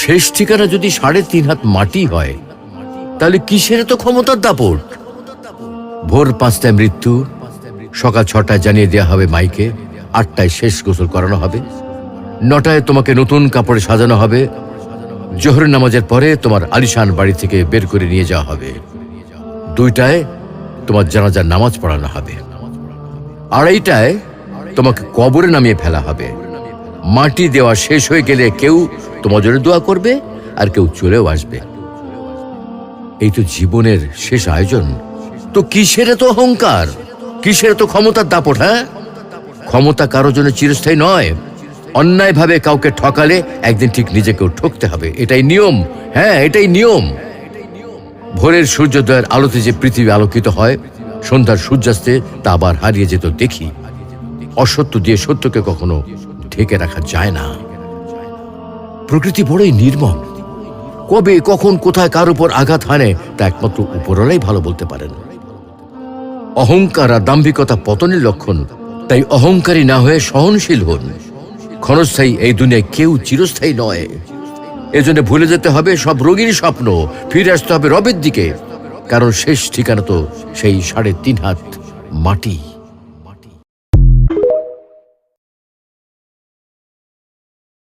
শেষ ঠিকানা যদি 3.5 হাত মাটি হয়, তাহলে কিসের তো ক্ষমতার দাপট? ভোর 5টায় মৃত্যু, সকাল 6টায় জানিয়ে দেওয়া হবে মাইকে, 8টায় শেষ গোসল করানো হবে, 9টায় তোমাকে নতুন কাপড়ে সাজানো হবে, জোহরের নামাজের পরে তোমার আলিশান বাড়ি থেকে বের করে নিয়ে যাওয়া হবে, 2টায় তোমার জানাজার নামাজ পড়ানো হবে, 2:30টায় তোমাকে কবরে নামিয়ে ফেলা হবে। মাটি দেওয়া শেষ হয়ে গেলে কেউ তোমার জন্য দোয়া করবে আর কেউ চলেও আসবে। এই তো জীবনের শেষ আয়োজন। তো কিসের এত অহংকার, কিসের এত ক্ষমতার দাপট? হ্যাঁ, ক্ষমতা কারোর জন্য চিরস্থায়ী নয়। অন্যায়ভাবে কাউকে ঠকালে একদিন ঠিক নিজেকেও ঠকতে হবে, এটাই নিয়ম। হ্যাঁ, এটাই নিয়ম। ভোরের সূর্যোদয়ের আলোতে যে পৃথিবী আলোকিত হয়, সন্ধ্যার সূর্যাস্তে তা আবার হারিয়ে যেত দেখি। অসত্য দিয়ে সত্যকে কখনো ঢেকে রাখা যায় না। প্রকৃতি বড়ই নির্মম। কবে কখন কোথায় কার উপর আঘাত হানে তা একমাত্র উপরওয়ালাই ভালো বলতে পারেন। অহংকার আর দাম্ভিকতা পতনের লক্ষণ, তাই অহংকারী না হয়ে সহনশীল হন। ক্ষণস্থায়ী এই দুনিয়ায় কেউ চিরস্থায়ী নয়। এজন্য ভুলে যেতে হবে সব রঙিন স্বপ্ন, ফিরে আসতে হবে রবের দিকে, কারণ শেষ ঠিকানা তো সেই 3.5 হাত মাটি।